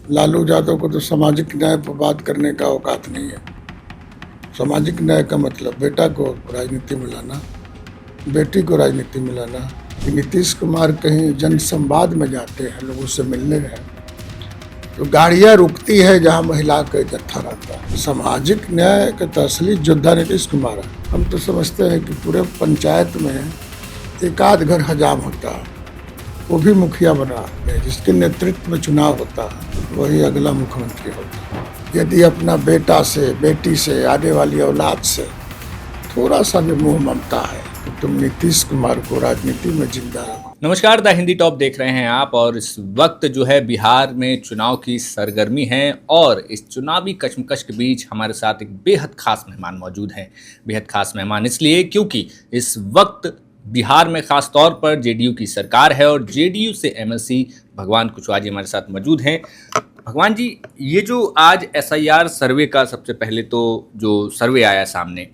लालू यादव को तो सामाजिक न्याय पर बात करने का औकात नहीं है। सामाजिक न्याय का मतलब बेटा को राजनीति में लाना, बेटी को राजनीति में लाना। कि नीतीश कुमार कहीं जन संवाद में जाते हैं, लोगों से मिलने हैं, तो गाड़ियां रुकती है जहां महिला का जत्था रहता है। सामाजिक न्याय का तो असली योद्धा नीतीश कुमार है। हम तो समझते हैं कि पूरे पंचायत में एक आध घर हजाम होता है, वो भी मुखिया बना है, जिसके नेतृत्व में चुनाव होता है वही अगला मुख्यमंत्री होता है। यदि अपना बेटा से, बेटी से, आने वाली औलाद से थोड़ा सा भी मोह ममता है तो तुम नीतीश कुमार को राजनीति में जिंदा रखो। नमस्कार, द हिंदी टॉप देख रहे हैं आप। और इस वक्त जो है बिहार में चुनाव की सरगर्मी है और इस चुनावी कशमकश के बीच हमारे साथ एक बेहद खास मेहमान मौजूद हैं। बेहद खास मेहमान इसलिए क्योंकि इस वक्त बिहार में खास तौर पर जेडीयू की सरकार है और जेडीयू से एमएलसी भगवान कुशवाहा जी हमारे साथ मौजूद हैं। भगवान जी, ये जो आज एसआईआर सर्वे का सबसे पहले तो जो सर्वे आया सामने,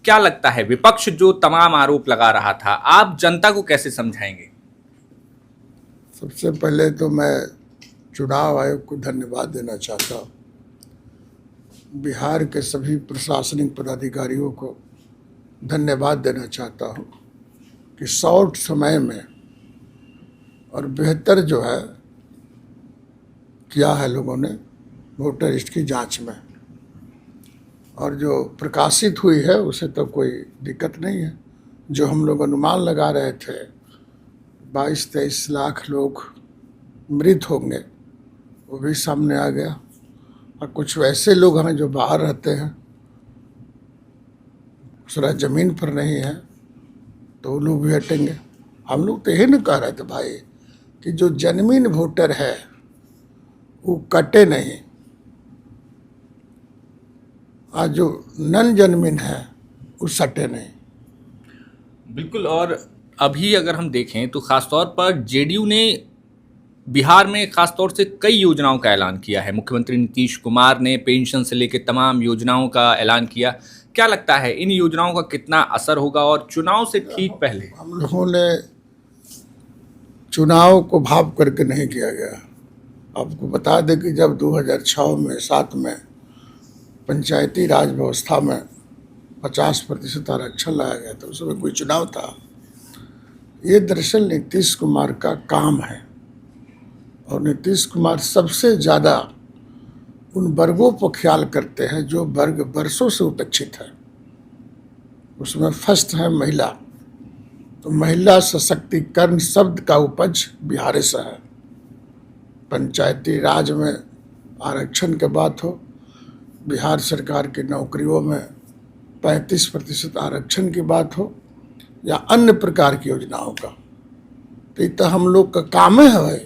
क्या लगता है विपक्ष जो तमाम आरोप लगा रहा था, आप जनता को कैसे समझाएंगे? सबसे पहले तो मैं चुनाव आयोग को धन्यवाद देना चाहता हूँ। बिहार के सभी प्रशासनिक पदाधिकारियों को धन्यवाद देना चाहता हूँ कि शॉर्ट समय में और बेहतर जो है किया है लोगों ने वोटर लिस्ट की जांच में, और जो प्रकाशित हुई है उसे तो कोई दिक्कत नहीं है। जो हम लोग अनुमान लगा रहे थे 22-23 लाख लोग मृत होंगे, वो भी सामने आ गया। और कुछ वैसे लोग हैं जो बाहर रहते हैं, दूसरा ज़मीन पर नहीं है, तो वो लोग भी हटेंगे। हम लोग तो यही नहीं कह रहे थे भाई कि जो जेन्युइन वोटर है वो कटे नहीं, आज जो नन जेन्युइन है वो सटे नहीं। बिल्कुल। और अभी अगर हम देखें तो खासतौर पर जेडीयू ने बिहार में खासतौर से कई योजनाओं का ऐलान किया है। मुख्यमंत्री नीतीश कुमार ने पेंशन से लेकर तमाम योजनाओं का ऐलान किया। क्या लगता है इन योजनाओं का कितना असर होगा और चुनाव से ठीक पहले? हम लोगों ने चुनाव को भाव करके नहीं किया गया। आपको बता दें कि जब 2006 में 7 में पंचायती राज व्यवस्था में 50% आरक्षण लाया गया था, उस समय कोई चुनाव था। ये दरअसल नीतीश कुमार का काम है और नीतीश कुमार सबसे ज़्यादा उन वर्गों पर ख्याल करते हैं जो वर्ग वर्षों से उपेक्षित है। उसमें फर्स्ट है महिला, तो महिला सशक्तिकरण शब्द का उपज बिहार से है। पंचायती राज में आरक्षण की बात हो, बिहार सरकार की नौकरियों में 35% आरक्षण की बात हो, या अन्य प्रकार की योजनाओं का, तो ये तो हम लोग का काम है भाई।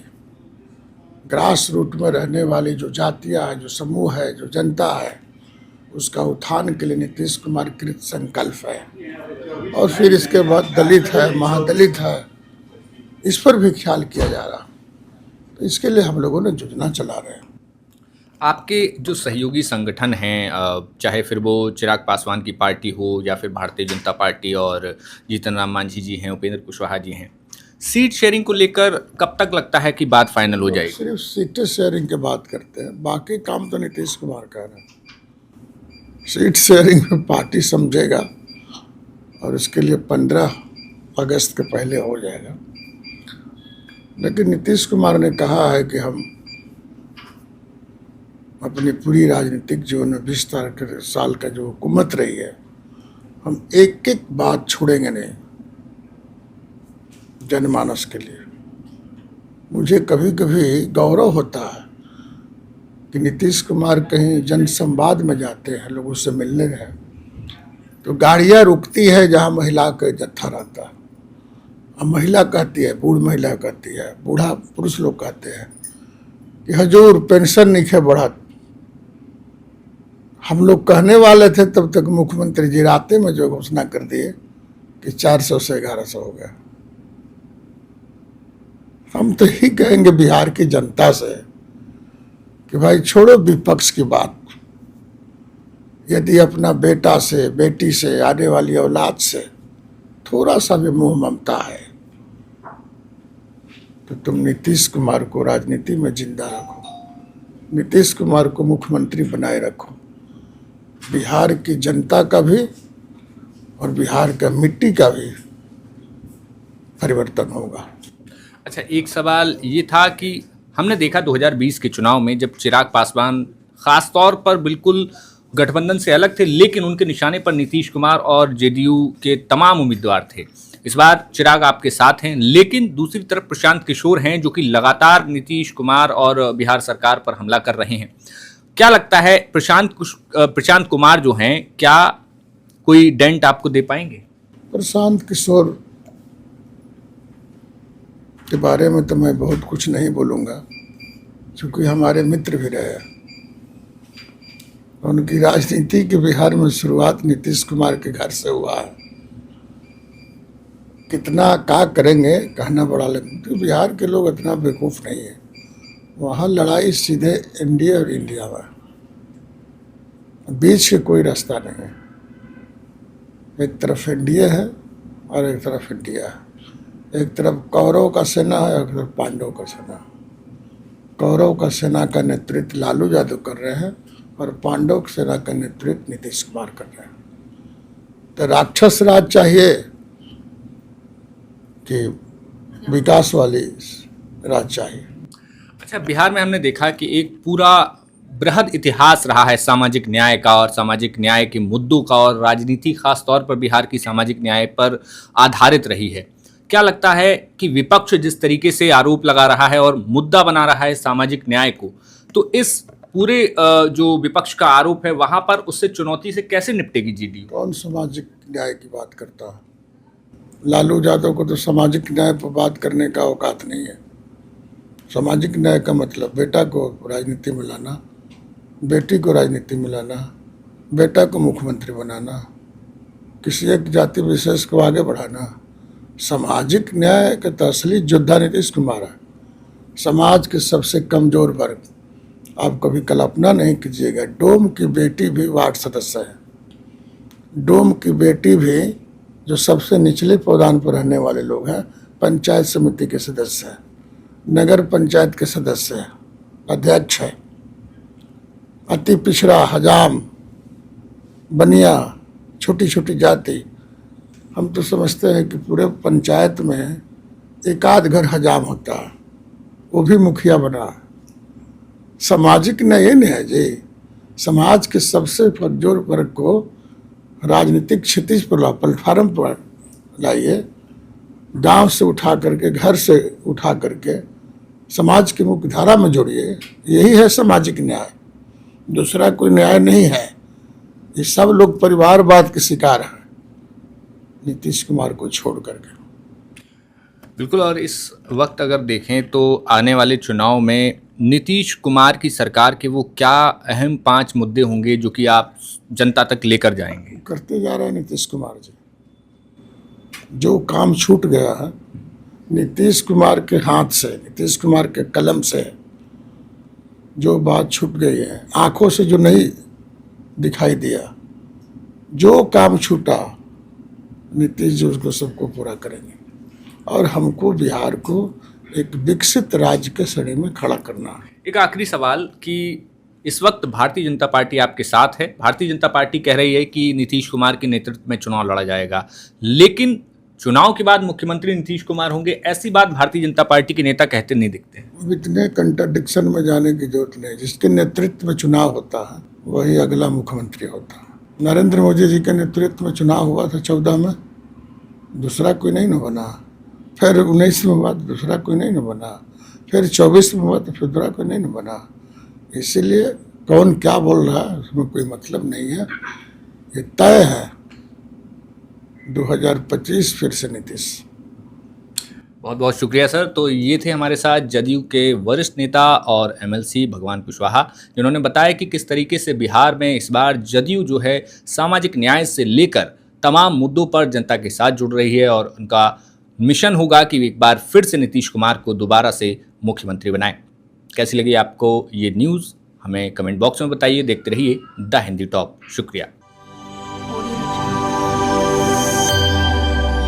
ग्रास रूट में रहने वाली जो जातियाँ है, जो समूह है, जो जनता है, उसका उत्थान के लिए नीतीश कुमार कृत संकल्प है। और फिर इसके बाद दलित है, महादलित है, इस पर भी ख्याल किया जा रहा। तो इसके लिए हम लोगों ने योजना चला रहे हैं। आपके जो सहयोगी संगठन हैं, चाहे फिर वो चिराग पासवान की पार्टी हो या फिर भारतीय जनता पार्टी, और जीतन राम मांझी जी हैं, उपेंद्र कुशवाहा जी हैं, सीट शेयरिंग को लेकर कब तक लगता है कि बात फाइनल हो जाएगी? सिर्फ सीटें शेयरिंग की बात करते हैं, बाकी काम तो नीतीश कुमार कर रहे हैं। सीट शेयरिंग में पार्टी समझेगा और इसके लिए 15 अगस्त के पहले हो जाएगा। लेकिन नीतीश कुमार ने कहा है कि हम अपनी पूरी राजनीतिक जीवन में 20 साल का जो हुकूमत रही है, हम एक एक बात छोड़ेंगे नहीं जनमानस के लिए। मुझे कभी कभी गौरव होता है कि नीतीश कुमार कहीं जन संवाद में जाते हैं, लोगों से मिलने हैं, तो गाड़ियां रुकती है जहां महिला का जत्था रहता है। अब महिला कहती है, बूढ़ महिला कहती है, बूढ़ा पुरुष लोग कहते हैं कि हजूर पेंशन नहीं है बढ़त। हम लोग कहने वाले थे तब तक मुख्यमंत्री जी राते में जो घोषणा कर दिए कि 400 से 1100 हो गया। हम तो ही कहेंगे बिहार की जनता से कि भाई छोड़ो विपक्ष की बात। यदि अपना बेटा से, बेटी से, आने वाली औलाद से थोड़ा सा भी मोह ममता है तो तुम नीतीश कुमार को राजनीति में जिंदा रखो। नीतीश कुमार को मुख्यमंत्री बनाए रखो। बिहार की जनता का भी और बिहार का मिट्टी का भी परिवर्तन होगा। अच्छा, एक सवाल ये था कि हमने देखा 2020 के चुनाव में जब चिराग पासवान खास तौर पर बिल्कुल गठबंधन से अलग थे, लेकिन उनके निशाने पर नीतीश कुमार और जेडीयू के तमाम उम्मीदवार थे। इस बार चिराग आपके साथ हैं, लेकिन दूसरी तरफ प्रशांत किशोर हैं जो कि लगातार नीतीश कुमार और बिहार सरकार पर हमला कर रहे हैं। क्या लगता है प्रशांत कुमार जो हैं, क्या कोई डेंट आपको दे पाएंगे? प्रशांत किशोर के बारे में तो मैं बहुत कुछ नहीं बोलूँगा, क्योंकि हमारे मित्र भी रहे। उनकी राजनीति के बिहार में शुरुआत नीतीश कुमार के घर से हुआ है। कितना क्या करेंगे कहना बड़ा लगता है। बिहार के लोग इतना बेवकूफ़ नहीं है। वहाँ लड़ाई सीधे एनडीए और इंडिया में, बीच के कोई रास्ता नहीं है। एक तरफ एनडीए है और एक तरफ इंडिया है। एक तरफ कौरव का सेना है, एक तरफ पांडव का सेना। कौरव का सेना का नेतृत्व लालू यादव कर रहे हैं और पांडव सेना का नेतृत्व नीतीश कुमार कर रहे हैं। तो राक्षस राज चाहिए कि विकास वाली राज चाहिए। अच्छा, बिहार में हमने देखा कि एक पूरा बृहद इतिहास रहा है सामाजिक न्याय का और सामाजिक न्याय के मुद्दों का, और राजनीति खास तौर पर बिहार की सामाजिक न्याय पर आधारित रही है। क्या लगता है कि विपक्ष जिस तरीके से आरोप लगा रहा है और मुद्दा बना रहा है सामाजिक न्याय को, तो इस पूरे जो विपक्ष का आरोप है वहां पर उससे चुनौती से कैसे निपटेगी जेडीयू? कौन सामाजिक न्याय की बात करता है? लालू यादव को तो सामाजिक न्याय पर बात करने का औकात नहीं है। सामाजिक न्याय का मतलब बेटा को राजनीति में लाना, बेटी को राजनीति में लाना, बेटा को मुख्यमंत्री बनाना, किसी एक जाति विशेष को आगे बढ़ाना। सामाजिक न्याय का तो असली योद्धा नीतीश कुमार है। समाज के सबसे कमजोर वर्ग, आप कभी कल्पना नहीं कीजिएगा, डोम की बेटी भी वार्ड सदस्य है। डोम की बेटी भी, जो सबसे निचले पौधान पर रहने वाले लोग हैं, पंचायत समिति के सदस्य हैं, नगर पंचायत के सदस्य हैं, अध्यक्ष है। अति पिछड़ा, हजाम, बनिया, छोटी छोटी जाति। हम तो समझते हैं कि पूरे पंचायत में एक आध घर हजाम होता है, वो भी मुखिया बना। सामाजिक न्याय नहीं है जी। समाज के सबसे कमजोर वर्ग को राजनीतिक क्षितिज पर, प्लेटफार्म पर लाइए, गांव से उठा करके, घर से उठा करके समाज की मुख्य धारा में जोड़िए। यही है सामाजिक न्याय, दूसरा कोई न्याय नहीं है। ये सब लोग परिवारवाद के शिकार हैं, नीतीश कुमार को छोड़ करके। बिल्कुल, और इस वक्त अगर देखें तो आने वाले चुनाव में नीतीश कुमार की सरकार के वो क्या अहम 5 मुद्दे होंगे जो कि आप जनता तक लेकर जाएंगे? करते जा रहे हैं नीतीश कुमार जी। जो काम छूट गया है नीतीश कुमार के हाथ से, नीतीश कुमार के कलम से, जो बात छूट गई है, आंखों से जो नहीं दिखाई दिया, जो काम छूटा, नीतीश जी उसको सबको पूरा करेंगे। और हमको बिहार को एक विकसित राज्य के श्रेणी में खड़ा करना है। एक आखिरी सवाल कि इस वक्त भारतीय जनता पार्टी आपके साथ है। भारतीय जनता पार्टी कह रही है कि नीतीश कुमार के नेतृत्व में चुनाव लड़ा जाएगा, लेकिन चुनाव के बाद मुख्यमंत्री नीतीश कुमार होंगे, ऐसी बात भारतीय जनता पार्टी के नेता कहते नहीं दिखते। अब इतने कंट्राडिक्शन में जाने की जरूरत नहीं। जिसके नेतृत्व में चुनाव होता है वही अगला मुख्यमंत्री होता है। नरेंद्र मोदी जी के नेतृत्व में चुनाव हुआ था 14 में, दूसरा कोई नहीं न बना। फिर 19 में हुआ तो दूसरा कोई नहीं न बना। फिर 24 में हुआ तो फिर दूसरा कोई नहीं न बना। इसीलिए कौन क्या बोल रहा है उसमें कोई मतलब नहीं है। ये तय है 2025 फिर से नीतीश। बहुत बहुत शुक्रिया सर। तो ये थे हमारे साथ जदयू के वरिष्ठ नेता और एमएलसी भगवान कुशवाहा, जिन्होंने बताया कि किस तरीके से बिहार में इस बार जदयू जो है सामाजिक न्याय से लेकर तमाम मुद्दों पर जनता के साथ जुड़ रही है और उनका मिशन होगा कि एक बार फिर से नीतीश कुमार को दोबारा से मुख्यमंत्री बनाएं। कैसी लगी आपको ये न्यूज़, हमें कमेंट बॉक्स में बताइए। देखते रहिए द हिंदी टॉप। शुक्रिया।